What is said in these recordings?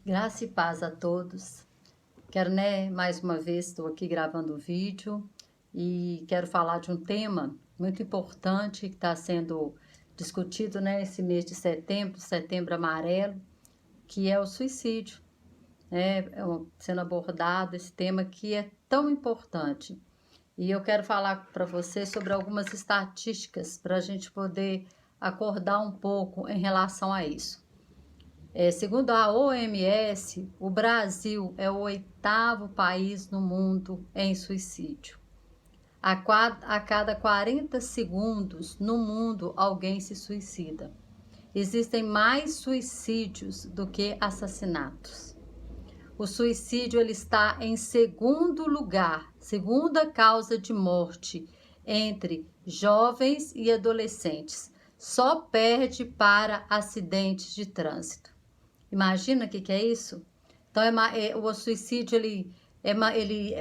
Graça e paz a todos. Quero, mais uma vez, estou aqui gravando o vídeo e quero falar de um tema muito importante que está sendo discutido, esse mês de setembro, setembro amarelo, que é o suicídio, sendo abordado esse tema que é tão importante. E eu quero falar para você sobre algumas estatísticas para a gente poder acordar um pouco em relação a isso. Segundo a OMS, o Brasil é o 8º país no mundo em suicídio. A cada 40 segundos no mundo alguém se suicida. Existem mais suicídios do que assassinatos. O suicídio ele está em segundo lugar, segunda causa de morte entre jovens e adolescentes. Só perde para acidentes de trânsito. Imagina o que é isso? Então, o suicídio ele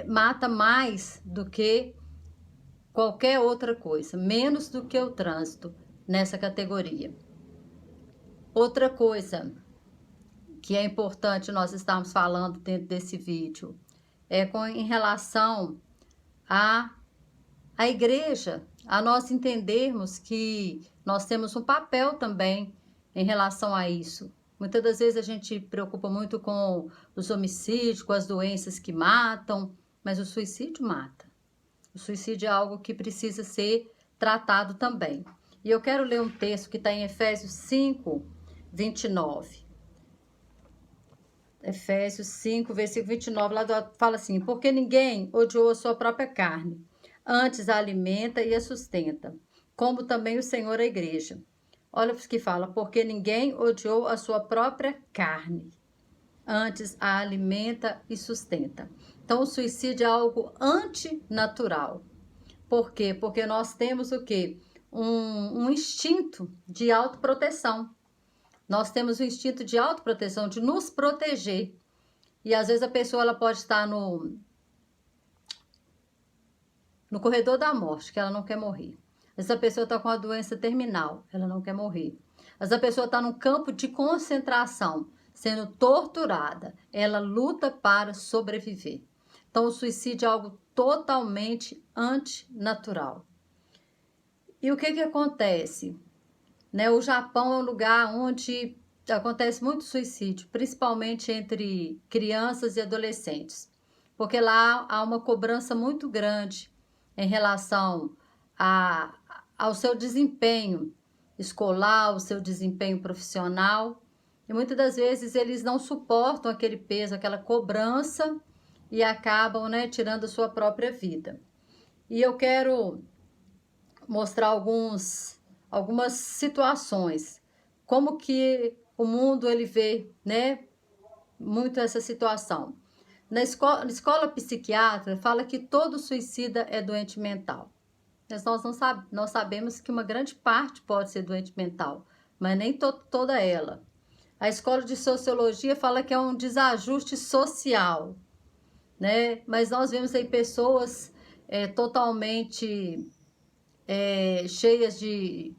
mata mais do que qualquer outra coisa, menos do que o trânsito nessa categoria. Outra coisa que é importante nós estarmos falando dentro desse vídeo em relação à igreja, a nós entendermos que nós temos um papel também em relação a isso. Muitas das vezes a gente preocupa muito com os homicídios, com as doenças que matam, mas o suicídio mata. O suicídio é algo que precisa ser tratado também. E eu quero ler um texto que está em Efésios 5, 29. Efésios 5, versículo 29, fala assim: porque ninguém odiou a sua própria carne, antes a alimenta e a sustenta, como também o Senhor a igreja. Olha o que fala, porque ninguém odiou a sua própria carne, antes a alimenta e sustenta. Então, o suicídio é algo antinatural. Por quê? Porque nós temos o quê? Um instinto de autoproteção. Nós temos um instinto de autoproteção, de nos proteger. E às vezes a pessoa ela pode estar no corredor da morte, que ela não quer morrer. Essa pessoa está com uma doença terminal, ela não quer morrer. Essa pessoa está num campo de concentração, sendo torturada, ela luta para sobreviver. Então, o suicídio é algo totalmente antinatural. E o que acontece? O Japão é um lugar onde acontece muito suicídio, principalmente entre crianças e adolescentes, porque lá há uma cobrança muito grande em relação ao seu desempenho escolar, ao seu desempenho profissional, e muitas das vezes eles não suportam aquele peso, aquela cobrança e acabam, tirando a sua própria vida. E eu quero mostrar algumas situações, como que o mundo ele vê, muito essa situação. Na escola psiquiatra fala que todo suicida é doente mental. Mas nós sabemos que uma grande parte pode ser doente mental, mas nem toda ela. A escola de sociologia fala que é um desajuste social, Mas nós vemos aí pessoas totalmente cheias de...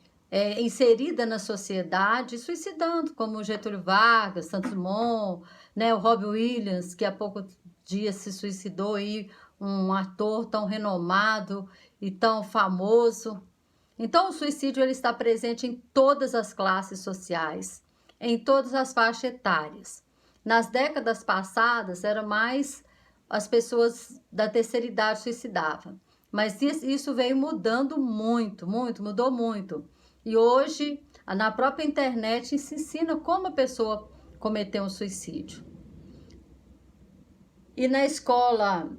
inserida na sociedade, suicidando, como Getúlio Vargas, Santos Dumont, o Robbie Williams, que há pouco dia se suicidou, aí, um ator tão renomado e tão famoso. Então, o suicídio ele está presente em todas as classes sociais, em todas as faixas etárias. Nas décadas passadas, era mais as pessoas da terceira idade suicidavam. Mas isso veio mudando muito, mudou muito. E hoje, na própria internet, se ensina como a pessoa cometeu um suicídio. E na escola,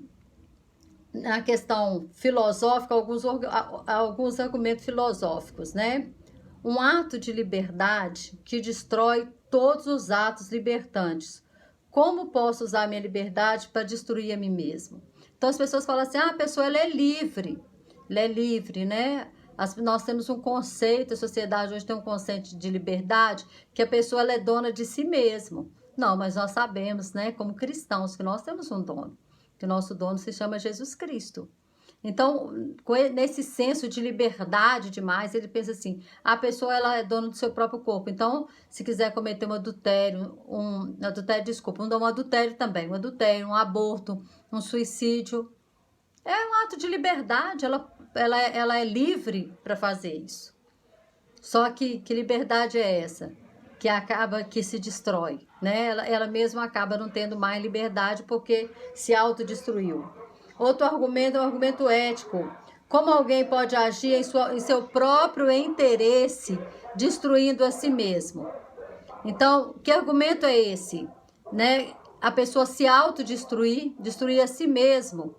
na questão filosófica, alguns argumentos filosóficos, Um ato de liberdade que destrói todos os atos libertantes. Como posso usar a minha liberdade para destruir a mim mesmo? Então, as pessoas falam assim, a pessoa ela é livre, Nós temos um conceito, a sociedade hoje tem um conceito de liberdade, que a pessoa ela é dona de si mesmo. Não, mas nós sabemos, como cristãos, que nós temos um dono, que o nosso dono se chama Jesus Cristo. Então, nesse senso de liberdade demais, ele pensa assim, a pessoa ela é dona do seu próprio corpo. Então, se quiser cometer um adultério, um adultério também, um adultério, um aborto, um suicídio, é um ato de liberdade, ela é livre para fazer isso. Só que liberdade é essa? Que acaba que se destrói, né? Ela mesma acaba não tendo mais liberdade porque se autodestruiu. Outro argumento é um argumento ético. Como alguém pode agir em seu próprio interesse, destruindo a si mesmo? Então, que argumento é esse? Né? A pessoa se autodestruir, destruir a si mesmo,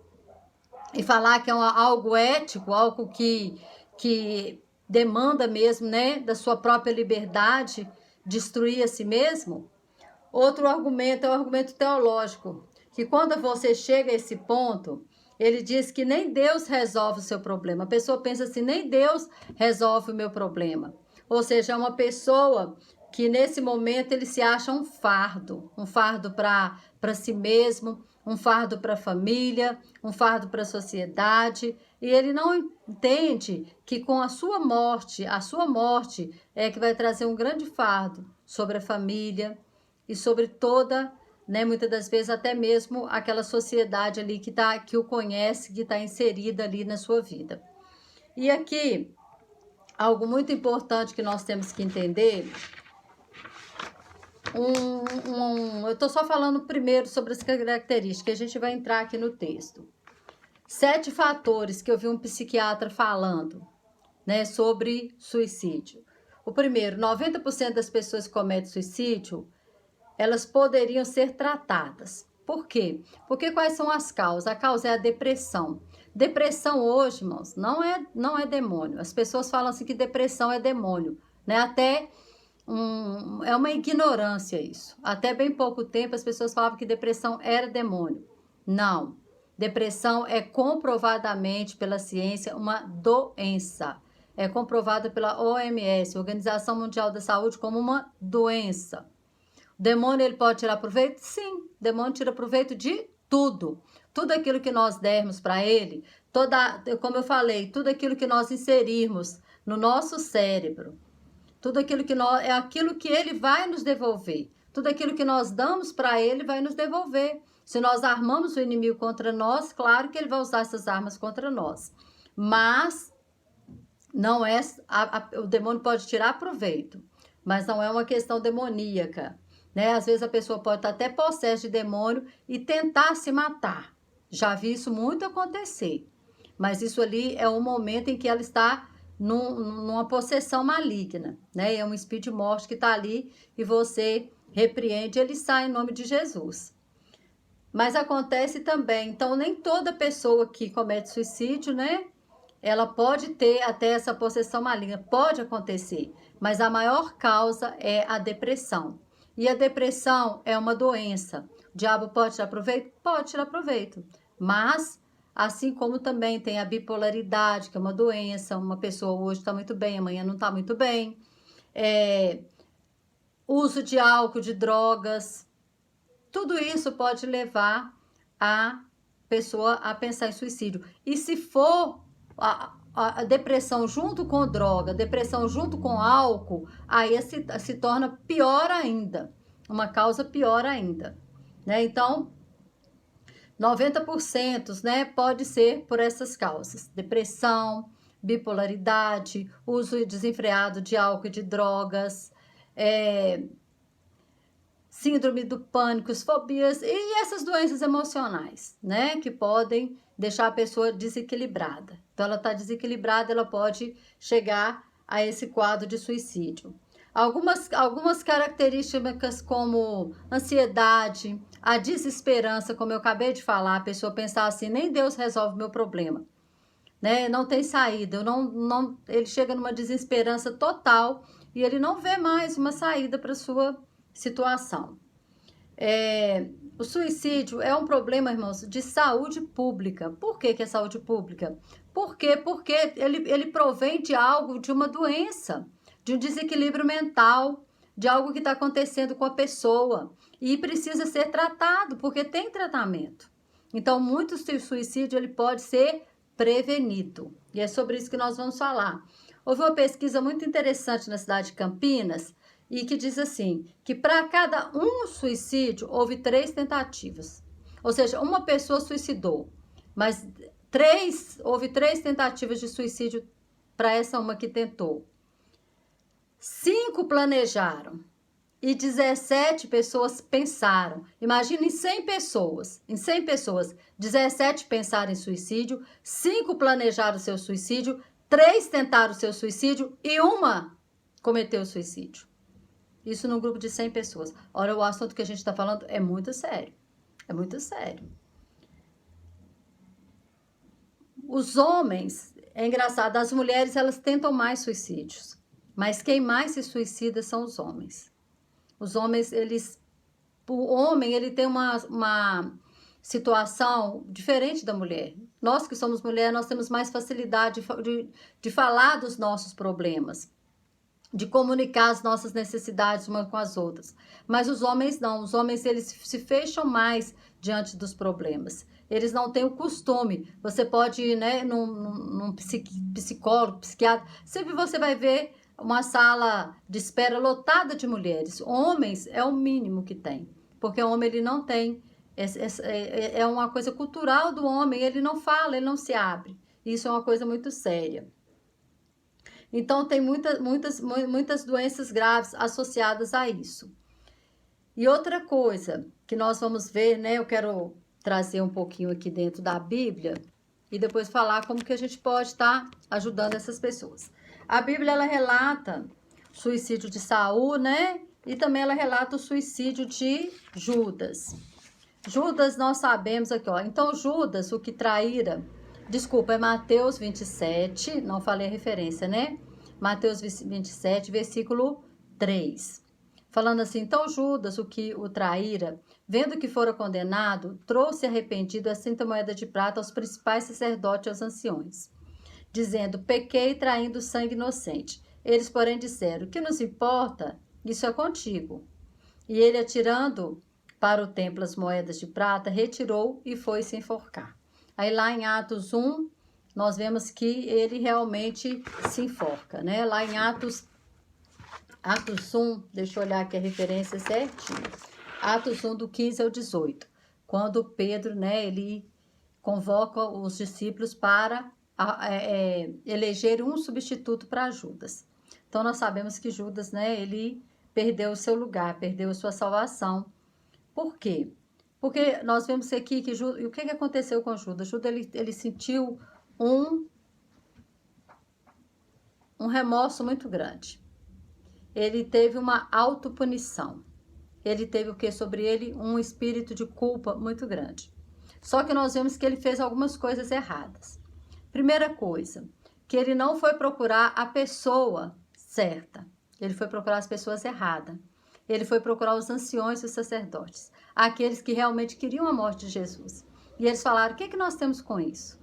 e falar que é algo ético, algo que demanda mesmo, né, da sua própria liberdade, destruir a si mesmo. Outro argumento é o argumento teológico, que quando você chega a esse ponto, ele diz que nem Deus resolve o seu problema. A pessoa pensa assim, nem Deus resolve o meu problema. Ou seja, é uma pessoa que nesse momento ele se acha um fardo para si mesmo, um fardo para a família, um fardo para a sociedade, e ele não entende que com a sua morte é que vai trazer um grande fardo sobre a família e sobre toda, né, muitas das vezes até mesmo aquela sociedade ali que o conhece, que está inserida ali na sua vida. E aqui, algo muito importante que nós temos que entender, eu estou só falando primeiro sobre as características, a gente vai entrar aqui no texto. 7 fatores que eu vi um psiquiatra falando, né, sobre suicídio. O primeiro, 90% das pessoas que cometem suicídio, elas poderiam ser tratadas. Por quê? Porque quais são as causas? A causa é a depressão. Depressão hoje, irmãos, não é demônio. As pessoas falam assim que depressão é demônio, né? É uma ignorância isso. Até bem pouco tempo as pessoas falavam que depressão era demônio. Não. Depressão é comprovadamente pela ciência uma doença. É comprovada pela OMS, Organização Mundial da Saúde, como uma doença. O demônio ele pode tirar proveito? Sim, o demônio tira proveito de tudo. Tudo aquilo que nós dermos para ele, como eu falei, tudo aquilo que nós inserirmos no nosso cérebro, tudo aquilo que nós, é aquilo que ele vai nos devolver. Tudo aquilo que nós damos para ele vai nos devolver. Se nós armamos o inimigo contra nós, claro que ele vai usar essas armas contra nós. Mas não é o demônio pode tirar proveito, mas não é uma questão demoníaca, né? Às vezes a pessoa pode estar até possessa de demônio e tentar se matar. Já vi isso muito acontecer. Mas isso ali é um momento em que ela está numa possessão maligna, né? É um espírito de morte que está ali e você repreende, ele sai em nome de Jesus. Mas acontece também, então nem toda pessoa que comete suicídio, né? Ela pode ter até essa possessão maligna, pode acontecer, mas a maior causa é a depressão. E a depressão é uma doença. O diabo pode tirar proveito? Pode tirar proveito, mas assim como também tem a bipolaridade, que é uma doença, uma pessoa hoje está muito bem, amanhã não está muito bem. Uso de álcool, de drogas, tudo isso pode levar a pessoa a pensar em suicídio. E se for a depressão junto com droga, depressão junto com álcool, aí se torna pior ainda, uma causa pior ainda, né? Então, 90%, né, pode ser por essas causas: depressão, bipolaridade, uso desenfreado de álcool e de drogas, síndrome do pânico, fobias e essas doenças emocionais, né, que podem deixar a pessoa desequilibrada. Então, ela está desequilibrada, ela pode chegar a esse quadro de suicídio. Algumas características como ansiedade, a desesperança, como eu acabei de falar, a pessoa pensar assim, nem Deus resolve o meu problema, né? Não tem saída, ele chega numa desesperança total e ele não vê mais uma saída para sua situação. O suicídio é um problema, irmãos, de saúde pública. Por que é saúde pública? Porque ele provém de algo, de uma doença, de um desequilíbrio mental, de algo que está acontecendo com a pessoa e precisa ser tratado, porque tem tratamento. Então, muito suicídio ele pode ser prevenido. E é sobre isso que nós vamos falar. Houve uma pesquisa muito interessante na cidade de Campinas e que diz assim, que para cada um suicídio houve 3 tentativas. Ou seja, uma pessoa suicidou, mas houve 3 tentativas de suicídio para essa uma que tentou. 5 planejaram e 17 pessoas pensaram. Imagina, em 100 pessoas, 17 pensaram em suicídio, 5 planejaram seu suicídio, 3 tentaram seu suicídio e uma cometeu suicídio. Isso num grupo de 100 pessoas. Olha, o assunto que a gente está falando é muito sério. É muito sério. Os homens, é engraçado, as mulheres elas tentam mais suicídios, mas quem mais se suicida são os homens. Os homens, o homem, ele tem uma situação diferente da mulher. Nós que somos mulheres, nós temos mais facilidade de falar dos nossos problemas, de comunicar as nossas necessidades umas com as outras. Mas os homens não, os homens eles se fecham mais diante dos problemas. Eles não têm o costume. Você pode ir, né, num psicólogo, psiquiatra, sempre você vai ver uma sala de espera lotada de mulheres. Homens é o mínimo que tem, porque o homem ele não tem, é uma coisa cultural do homem, ele não fala, ele não se abre. Isso é uma coisa muito séria. Então, tem muitas doenças graves associadas a isso. E outra coisa que nós vamos ver, né? Eu quero trazer um pouquinho aqui dentro da Bíblia e depois falar como que a gente pode estar ajudando essas pessoas. A Bíblia, ela relata o suicídio de Saul, né? E também ela relata o suicídio de Judas. Judas, nós sabemos aqui, ó. Então, Judas, o que traíra... Desculpa, é Mateus 27, não falei a referência, né? Mateus 27, versículo 3. Falando assim, então Judas, o que o traíra, vendo que fora condenado, trouxe arrependido a 30 moedas de prata aos principais sacerdotes e aos anciões, dizendo, pequei traindo sangue inocente. Eles, porém, disseram, o que nos importa? Isso é contigo. E ele, atirando para o templo as moedas de prata, retirou e foi se enforcar. Aí lá em Atos 1, nós vemos que ele realmente se enforca, né? Lá em Atos 1, deixa eu olhar aqui a referência certinho. Atos 1, do 15 ao 18. Quando Pedro, né, ele convoca os discípulos para eleger um substituto para Judas. Então, nós sabemos que Judas, né, ele perdeu o seu lugar, perdeu a sua salvação. Por quê? Porque nós vemos aqui que Judas, e o que aconteceu com Judas? Judas, ele sentiu um remorso muito grande. Ele teve uma autopunição. Ele teve o que sobre ele? Um espírito de culpa muito grande. Só que nós vemos que ele fez algumas coisas erradas. Primeira coisa, que ele não foi procurar a pessoa certa. Ele foi procurar as pessoas erradas. Ele foi procurar os anciões e os sacerdotes, aqueles que realmente queriam a morte de Jesus. E eles falaram, o que nós temos com isso?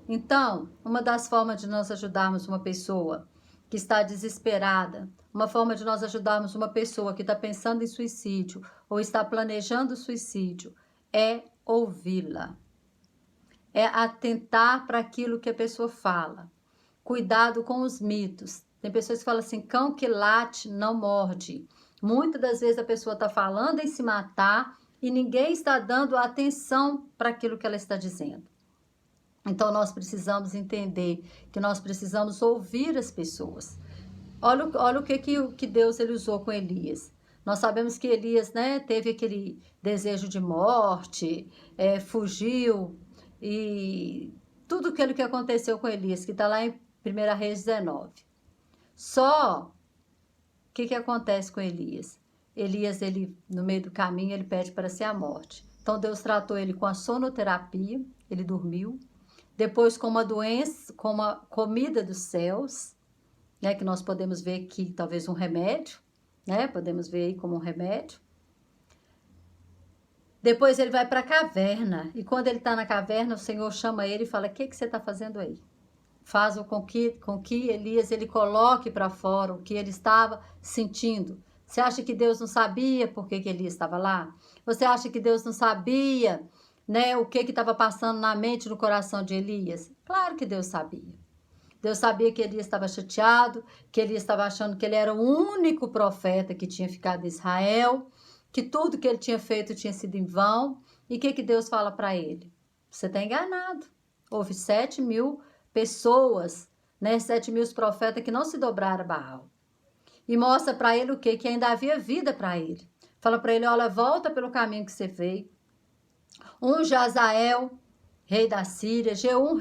Então, uma das formas de nós ajudarmos uma pessoa que está desesperada, uma forma de nós ajudarmos uma pessoa que está pensando em suicídio ou está planejando suicídio, é ouvi-la. É atentar para aquilo que a pessoa fala. Cuidado com os mitos. Tem pessoas que falam assim, cão que late não morde. Muitas das vezes a pessoa está falando em se matar e ninguém está dando atenção para aquilo que ela está dizendo. Então, nós precisamos entender que nós precisamos ouvir as pessoas. Olha o que Deus ele usou com Elias. Nós sabemos que Elias, né, teve aquele desejo de morte, fugiu, e tudo aquilo que aconteceu com Elias, que está lá em 1 Reis 19. Só... O que acontece com Elias? Elias, ele, no meio do caminho, ele pede para ser a morte. Então, Deus tratou ele com a sonoterapia, ele dormiu. Depois, com uma doença, com uma comida dos céus, né, que nós podemos ver aqui, talvez um remédio, né? Podemos ver aí como um remédio. Depois, ele vai para a caverna. E quando ele está na caverna, o Senhor chama ele e fala, o que você está fazendo aí? Faz com que Elias ele coloque para fora o que ele estava sentindo. Você acha que Deus não sabia por que Elias estava lá? Você acha que Deus não sabia né, o que estava passando na mente, no coração de Elias? Claro que Deus sabia. Deus sabia que Elias estava chateado, que Elias estava achando que ele era o único profeta que tinha ficado em Israel, que tudo que ele tinha feito tinha sido em vão. E o que Deus fala para ele? Você está enganado. Houve 7.000 pessoas, né, 7.000 profetas que não se dobraram a Baal. E mostra para ele o quê? Que ainda havia vida para ele. Fala para ele, olha, volta pelo caminho que você veio. Unge Azael, rei da Síria, Jeú,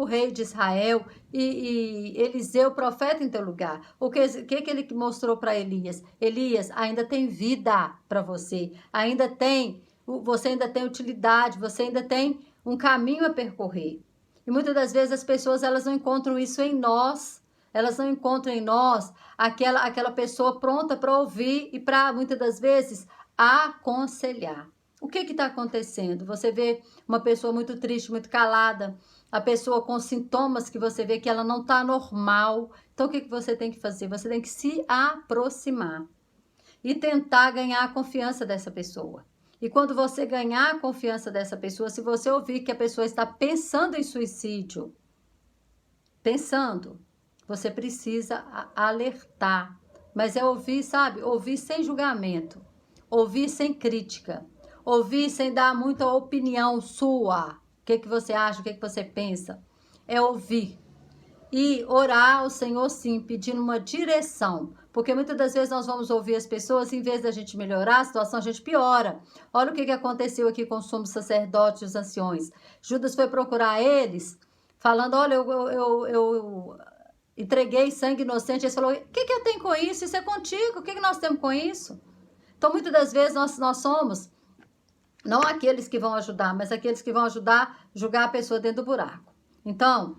rei de Israel, e Eliseu, profeta em teu lugar. O que ele mostrou para Elias? Elias, ainda tem vida para você, você ainda tem utilidade, você ainda tem um caminho a percorrer. E muitas das vezes as pessoas elas não encontram isso em nós. Elas não encontram em nós aquela pessoa pronta para ouvir e para, muitas das vezes, aconselhar. O que está acontecendo? Você vê uma pessoa muito triste, muito calada, a pessoa com sintomas que você vê que ela não está normal. Então, o que você tem que fazer? Você tem que se aproximar e tentar ganhar a confiança dessa pessoa. E quando você ganhar a confiança dessa pessoa, se você ouvir que a pessoa está pensando em suicídio, você precisa alertar. Mas é ouvir, sabe? Ouvir sem julgamento, ouvir sem crítica. Ouvir sem dar muita opinião sua. O que você acha, o que você pensa. É ouvir. E orar ao Senhor, sim, pedindo uma direção. Porque muitas das vezes nós vamos ouvir as pessoas, em vez da gente melhorar a situação, a gente piora. Olha o que aconteceu aqui com os sumos sacerdotes e os anciões. Judas foi procurar eles, falando, olha, eu entreguei sangue inocente. Eles falaram, o que eu tenho com isso? Isso é contigo, o que nós temos com isso? Então, muitas das vezes nós somos... não aqueles que vão ajudar, mas aqueles que vão ajudar a julgar a pessoa dentro do buraco. Então,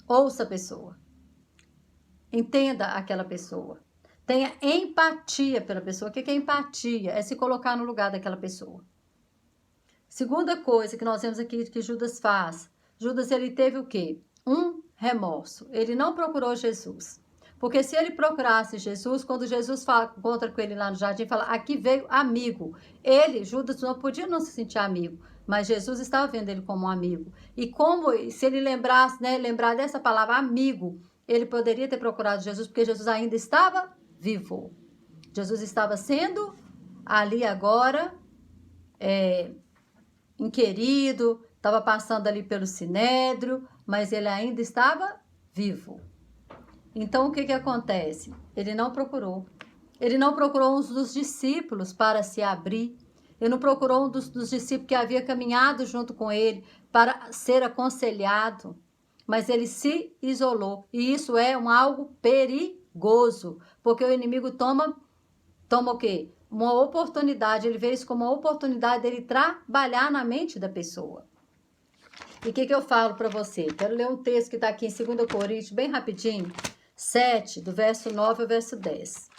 ouça a pessoa. Entenda aquela pessoa. Tenha empatia pela pessoa. O que é empatia? É se colocar no lugar daquela pessoa. Segunda coisa que nós vemos aqui que Judas faz. Judas, ele teve o quê? Um remorso. Ele não procurou Jesus. Porque se ele procurasse Jesus, quando Jesus encontra com ele lá no jardim, fala, aqui veio amigo. Ele, Judas, não podia não se sentir amigo, mas Jesus estava vendo ele como um amigo. E como, se ele lembrasse, né, lembrar dessa palavra amigo, ele poderia ter procurado Jesus, porque Jesus ainda estava vivo. Jesus estava sendo ali agora, inquirido, estava passando ali pelo sinédrio, mas ele ainda estava vivo. Então, o que acontece? Ele não procurou. Ele não procurou um dos discípulos para se abrir. Ele não procurou um dos discípulos que havia caminhado junto com ele para ser aconselhado. Mas ele se isolou. E isso é algo perigoso. Porque o inimigo toma o quê? Uma oportunidade. Ele vê isso como uma oportunidade dele trabalhar na mente da pessoa. E o que eu falo para você? Quero ler um texto que está aqui em 2 Coríntios, bem rapidinho. 7, do verso 9 ao verso 10.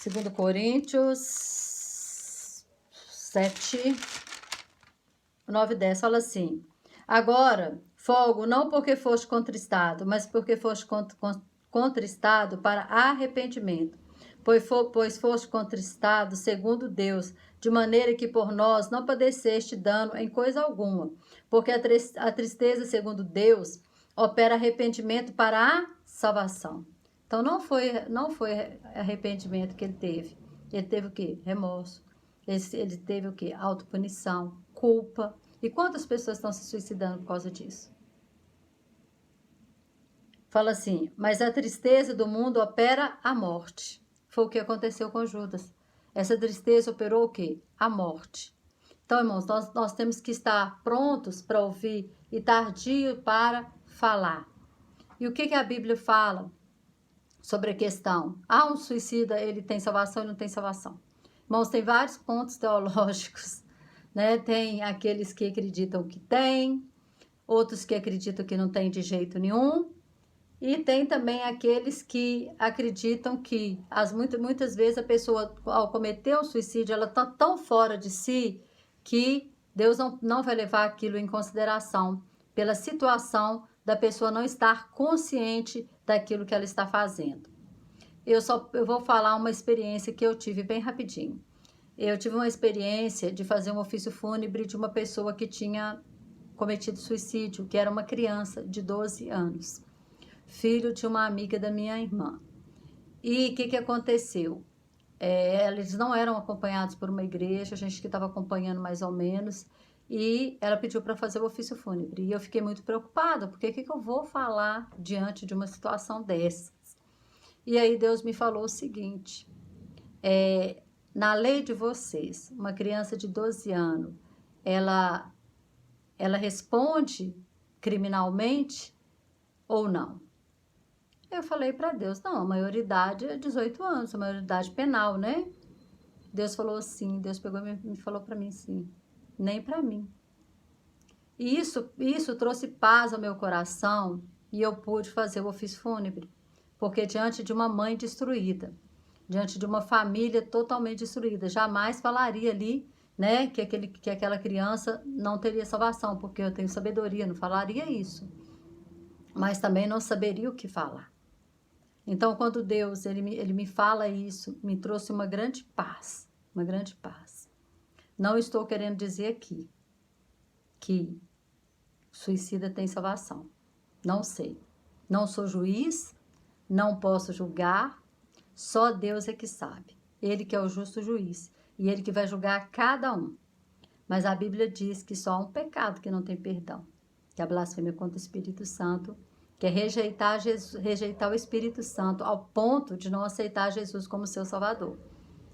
2 Coríntios 7, 9 e 10, fala assim. Agora, folgo não porque foste contristado, mas porque foste contristado para arrependimento. Pois foste contristado segundo Deus, de maneira que por nós não padeceste dano em coisa alguma. Porque a tristeza segundo Deus opera arrependimento para a salvação. Então, não foi arrependimento que ele teve. Ele teve o quê? Remorso. Ele teve o quê? Autopunição, culpa. E quantas pessoas estão se suicidando por causa disso? Fala assim, mas a tristeza do mundo opera a morte. Foi o que aconteceu com Judas. Essa tristeza operou o quê? A morte. Então, irmãos, nós temos que estar prontos para ouvir e tardio para falar. E o que a Bíblia fala sobre a questão? Um suicida, ele tem salvação ou não tem salvação? Irmãos, tem vários pontos teológicos, né? Tem aqueles que acreditam que tem, outros que acreditam que não tem de jeito nenhum, e tem também aqueles que acreditam que muitas vezes a pessoa, ao cometer um suicídio, ela está tão fora de si que Deus não vai levar aquilo em consideração pela situação da pessoa não estar consciente daquilo que ela está fazendo. Eu vou falar uma experiência que eu tive bem rapidinho. eu tive uma experiência de fazer um ofício fúnebre de uma pessoa que tinha cometido suicídio, que era uma criança de 12 anos, filho de uma amiga da minha irmã. E o que aconteceu? Eles não eram acompanhados por uma igreja, a gente que estava acompanhando mais ou menos, e ela pediu para fazer o ofício fúnebre. E eu fiquei muito preocupada, porque o que eu vou falar diante de uma situação dessas? E aí Deus me falou o seguinte, na lei de vocês, uma criança de 12 anos, ela responde criminalmente ou não? Eu falei para Deus, não, a maioridade é 18 anos, a maioridade penal, né? Deus falou assim, Deus pegou e me falou para mim assim, nem para mim. E isso trouxe paz ao meu coração e eu pude fazer o ofício fúnebre, porque diante de uma mãe destruída, diante de uma família totalmente destruída, jamais falaria ali, né, que aquela criança não teria salvação, porque eu tenho sabedoria, não falaria isso, mas também não saberia o que falar. Então, quando Deus ele me fala isso, me trouxe uma grande paz, uma grande paz. Não estou querendo dizer aqui que suicida tem salvação. Não sei. Não sou juiz, não posso julgar, só Deus é que sabe. Ele que é o justo juiz e ele que vai julgar cada um. Mas a Bíblia diz que só há um pecado que não tem perdão, que é a blasfêmia contra o Espírito Santo, que é rejeitar o Espírito Santo ao ponto de não aceitar Jesus como seu Salvador.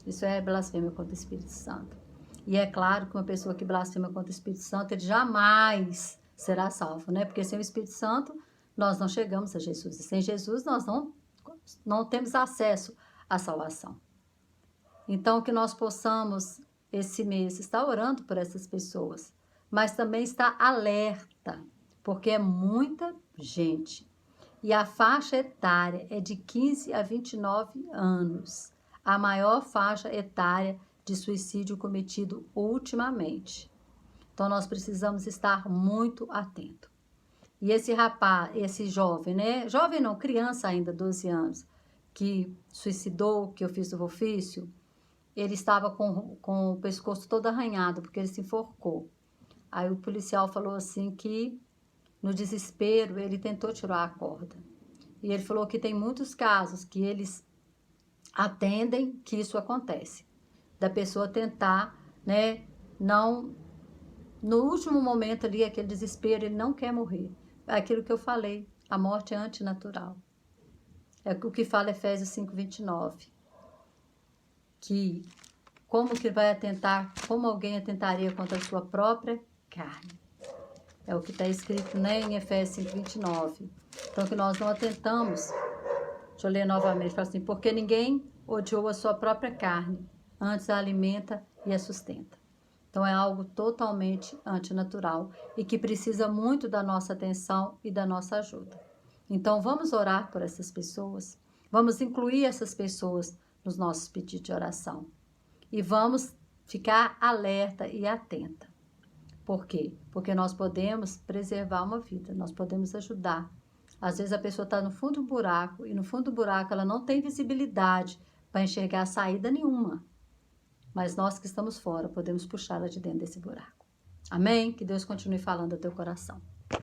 Isso é blasfêmia contra o Espírito Santo. E é claro que uma pessoa que blasfema contra o Espírito Santo, ele jamais será salvo, né? Porque sem o Espírito Santo, nós não chegamos a Jesus. E sem Jesus, nós não temos acesso à salvação. Então, que nós possamos, esse mês, estar orando por essas pessoas, mas também estar alerta, porque é muita gente. E a faixa etária é de 15 a 29 anos. A maior faixa etária de suicídio cometido ultimamente. Então, nós precisamos estar muito atentos. E esse rapaz, esse jovem, né? Jovem não, criança ainda, 12 anos, que suicidou, que eu fiz o ofício, ele estava com o pescoço todo arranhado, porque ele se enforcou. Aí o policial falou assim que, no desespero, ele tentou tirar a corda. E ele falou que tem muitos casos que eles atendem que isso acontece. Da pessoa tentar, né, não... No último momento ali, aquele desespero, ele não quer morrer. É aquilo que eu falei, a morte é antinatural. É o que fala Efésios 5:29. Que como que vai atentar, como alguém atentaria contra a sua própria carne. É o que está escrito, né, em Efésios 5:29. Então, que nós não atentamos, deixa eu ler novamente, fala assim, porque ninguém odiou a sua própria carne, antes a alimenta e a sustenta. Então, é algo totalmente antinatural e que precisa muito da nossa atenção e da nossa ajuda. Então, vamos orar por essas pessoas, vamos incluir essas pessoas nos nossos pedidos de oração e vamos ficar alerta e atenta. Por quê? Porque nós podemos preservar uma vida, nós podemos ajudar. Às vezes a pessoa está no fundo do buraco e no fundo do buraco ela não tem visibilidade para enxergar saída nenhuma. Mas nós que estamos fora podemos puxá-la de dentro desse buraco. Amém? Que Deus continue falando ao teu coração.